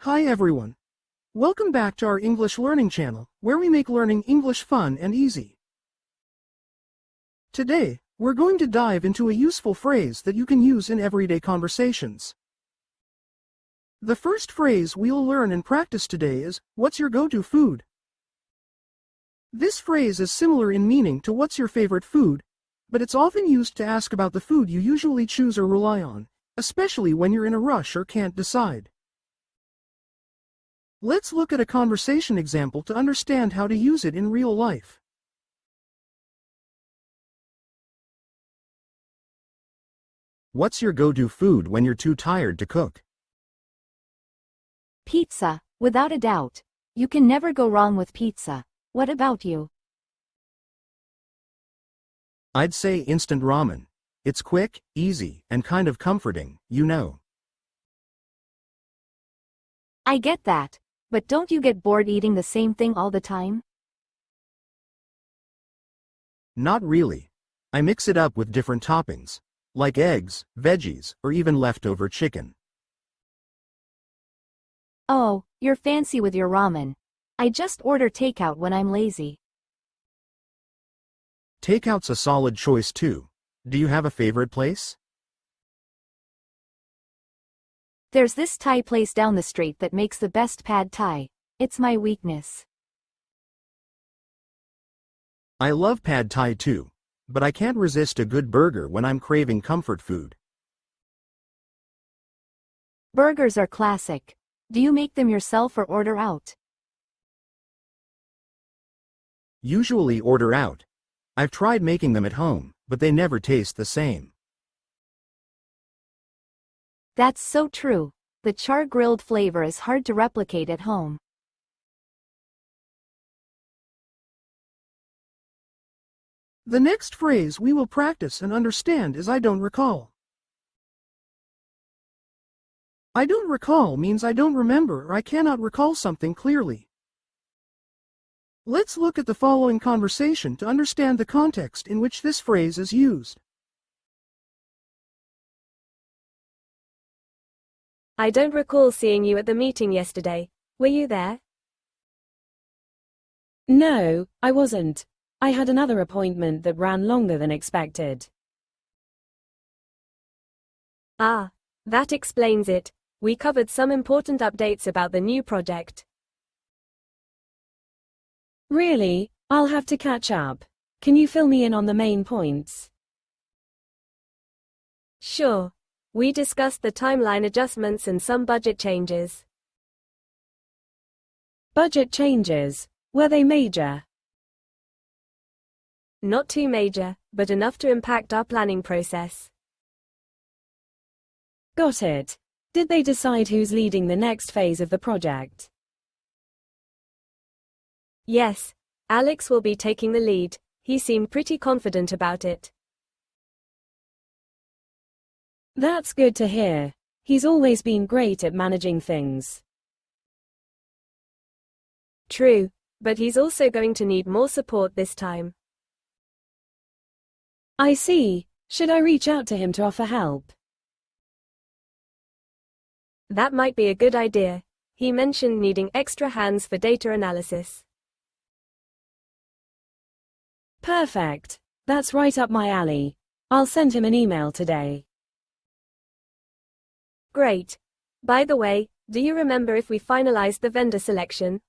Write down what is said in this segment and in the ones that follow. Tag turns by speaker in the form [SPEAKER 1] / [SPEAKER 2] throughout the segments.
[SPEAKER 1] Hi everyone. Welcome back to our English learning channel, where we make learning English fun and easy. Today, we're going to dive into a useful phrase that you can use in everyday conversations. The first phrase we'll learn and practice today is, "What's your go-to food?" This phrase is similar in meaning to "What's your favorite food?" but it's often used to ask about the food you usually choose or rely on, especially when you're in a rush or can't decide. Let's look at a conversation example to understand how to use it in real life. What's your go-to food when you're too tired to cook?
[SPEAKER 2] Pizza, without a doubt. You can never go wrong with pizza. What about you?
[SPEAKER 1] I'd say instant ramen. It's quick, easy, and kind of comforting, you know.
[SPEAKER 2] I get that. But don't you get bored eating the same thing all the time?
[SPEAKER 1] Not really. I mix it up with different toppings, like eggs, veggies, or even leftover chicken.
[SPEAKER 2] Oh, you're fancy with your ramen. I just order takeout when I'm lazy.
[SPEAKER 1] Takeout's a solid choice too. Do you have a favorite place?
[SPEAKER 2] There's this Thai place down the street that makes the best pad Thai. It's my weakness.
[SPEAKER 1] I love pad Thai too, but I can't resist a good burger when I'm craving comfort food.
[SPEAKER 2] Burgers are classic. Do you make them yourself or order out?
[SPEAKER 1] Usually order out. I've tried making them at home, but they never taste the same.
[SPEAKER 2] That's so true. The char-grilled flavor is hard to replicate at home.
[SPEAKER 1] The next phrase we will practice and understand is "I don't recall." I don't recall means I don't remember or I cannot recall something clearly. Let's look at the following conversation to understand the context in which this phrase is used.
[SPEAKER 3] I don't recall seeing you at the meeting yesterday. Were you there?
[SPEAKER 4] No, I wasn't. I had another appointment that ran longer than expected.
[SPEAKER 3] Ah, that explains it. We covered some important updates about the new project.
[SPEAKER 4] Really? I'll have to catch up. Can you fill me in on the main points?
[SPEAKER 3] Sure. We discussed the timeline adjustments and some budget changes.
[SPEAKER 4] Budget changes? Were they major?
[SPEAKER 3] Not too major, but enough to impact our planning process.
[SPEAKER 4] Got it. Did they decide who's leading the next phase of the project?
[SPEAKER 3] Yes, Alex will be taking the lead. He seemed pretty confident about it.
[SPEAKER 4] That's good to hear. He's always been great at managing things.
[SPEAKER 3] True, but he's also going to need more support this time.
[SPEAKER 4] I see. Should I reach out to him to offer help?
[SPEAKER 3] That might be a good idea. He mentioned needing extra hands for data analysis.
[SPEAKER 4] Perfect. That's right up my alley. I'll send him an email today.
[SPEAKER 3] Great. By the way, do you remember if we finalized the vendor selection?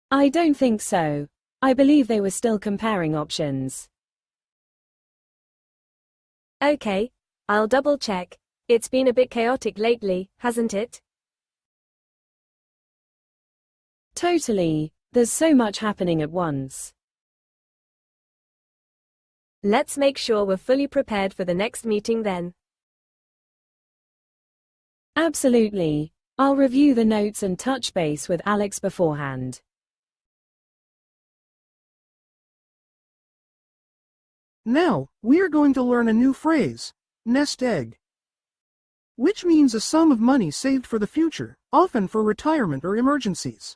[SPEAKER 4] I don't think so. I believe they were still comparing options.
[SPEAKER 3] Okay, I'll double check. It's been a bit chaotic lately, hasn't it?
[SPEAKER 4] Totally. There's so much happening at once.
[SPEAKER 3] Let's make sure we're fully prepared for the next meeting then.
[SPEAKER 4] Absolutely. I'll review the notes and touch base with Alex beforehand.
[SPEAKER 1] Now, we are going to learn a new phrase, nest egg, which means a sum of money saved for the future, often for retirement or emergencies.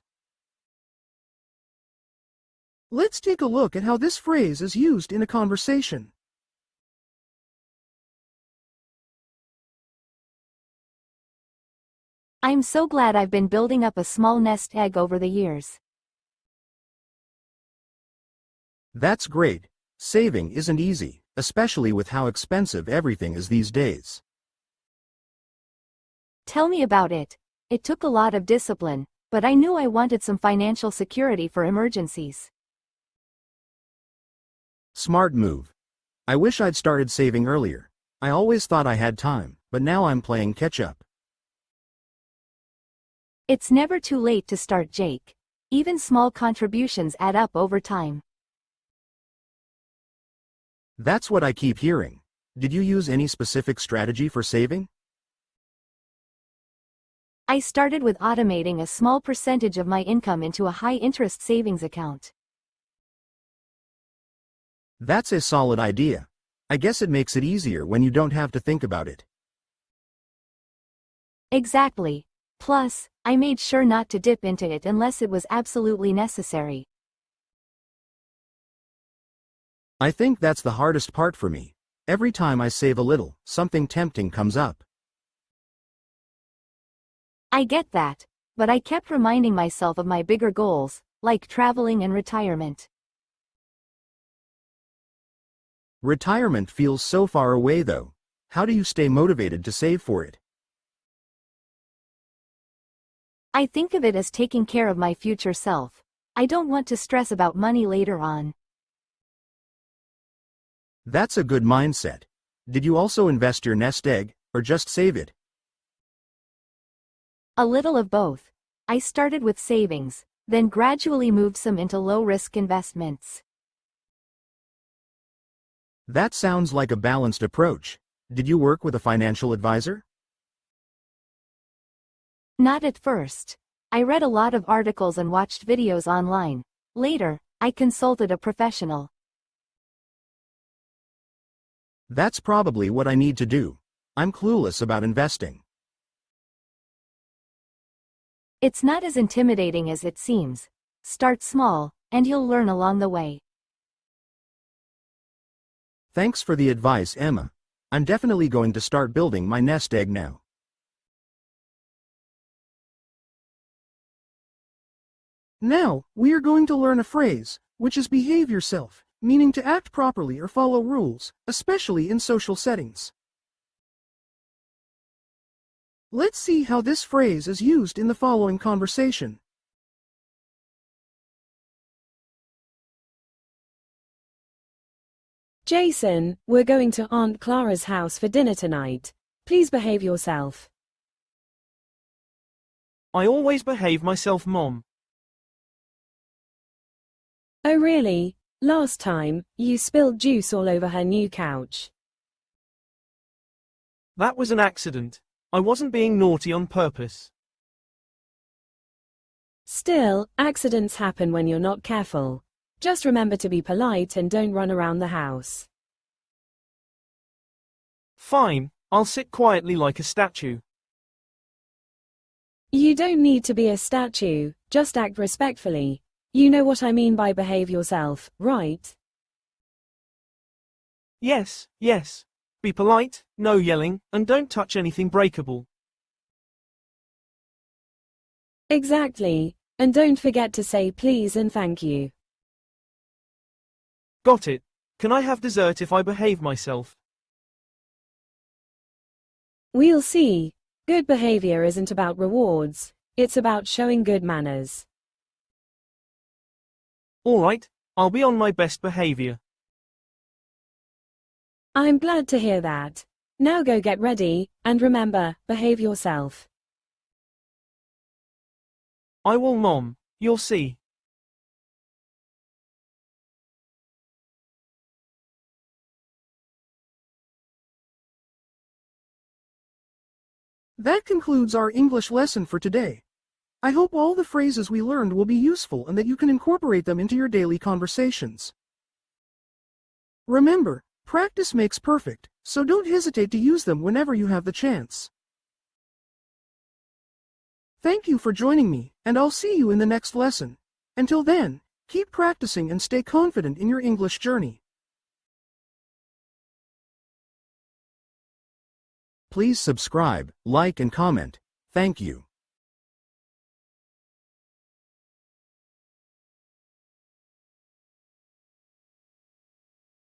[SPEAKER 1] Let's take a look at how this phrase is used in a conversation.
[SPEAKER 2] I'm so glad I've been building up a small nest egg over the years.
[SPEAKER 1] That's great. Saving isn't easy, especially with how expensive everything is these days.
[SPEAKER 2] Tell me about it. It took a lot of discipline, but I knew I wanted some financial security for emergencies.
[SPEAKER 1] Smart move. I wish I'd started saving earlier. I always thought I had time, but now I'm playing catch up.
[SPEAKER 2] It's never too late to start, Jake. Even small contributions add up over time.
[SPEAKER 1] That's what I keep hearing. Did you use any specific strategy for saving?
[SPEAKER 2] I started with automating a small percentage of my income into a high-interest savings account.
[SPEAKER 1] That's a solid idea. I guess it makes it easier when you don't have to think about it.
[SPEAKER 2] Exactly. Plus, I made sure not to dip into it unless it was absolutely necessary.
[SPEAKER 1] I think that's the hardest part for me. Every time I save a little, something tempting comes up.
[SPEAKER 2] I get that, but I kept reminding myself of my bigger goals, like traveling and retirement.
[SPEAKER 1] Retirement feels so far away though. How do you stay motivated to save for it?
[SPEAKER 2] I think of it as taking care of my future self. I don't want to stress about money later on.
[SPEAKER 1] That's a good mindset. Did you also invest your nest egg, or just save it?
[SPEAKER 2] A little of both. I started with savings, then gradually moved some into low-risk investments.
[SPEAKER 1] That sounds like a balanced approach. Did you work with a financial advisor?
[SPEAKER 2] Not at first. I read a lot of articles and watched videos online. Later, I consulted a professional.
[SPEAKER 1] That's probably what I need to do. I'm clueless about investing.
[SPEAKER 2] It's not as intimidating as it seems. Start small, and you'll learn along the way.
[SPEAKER 1] Thanks for the advice, Emma. I'm definitely going to start building my nest egg now. Now, we are going to learn a phrase, which is behave yourself, meaning to act properly or follow rules, especially in social settings. Let's see how this phrase is used in the following conversation.
[SPEAKER 4] Jason, we're going to Aunt Clara's house for dinner tonight. Please behave yourself.
[SPEAKER 5] I always behave myself, Mom.
[SPEAKER 4] Oh really? Last time, you spilled juice all over her new couch.
[SPEAKER 5] That was an accident. I wasn't being naughty on purpose.
[SPEAKER 4] Still, accidents happen when you're not careful. Just remember to be polite and don't run around the house.
[SPEAKER 5] Fine, I'll sit quietly like a statue.
[SPEAKER 4] You don't need to be a statue, just act respectfully. You know what I mean by behave yourself, right?
[SPEAKER 5] Yes, yes. Be polite, no yelling, and don't touch anything breakable.
[SPEAKER 4] Exactly. And don't forget to say please and thank you.
[SPEAKER 5] Got it. Can I have dessert if I behave myself?
[SPEAKER 4] We'll see. Good behavior isn't about rewards, it's about showing good manners.
[SPEAKER 5] Alright, I'll be on my best behavior.
[SPEAKER 4] I'm glad to hear that. Now go get ready, and remember, behave yourself.
[SPEAKER 5] I will, Mom. You'll see.
[SPEAKER 1] That concludes our English lesson for today. I hope all the phrases we learned will be useful and that you can incorporate them into your daily conversations. Remember, practice makes perfect, so don't hesitate to use them whenever you have the chance. Thank you for joining me, and I'll see you in the next lesson. Until then, keep practicing and stay confident in your English journey. Please subscribe, like and comment. Thank you.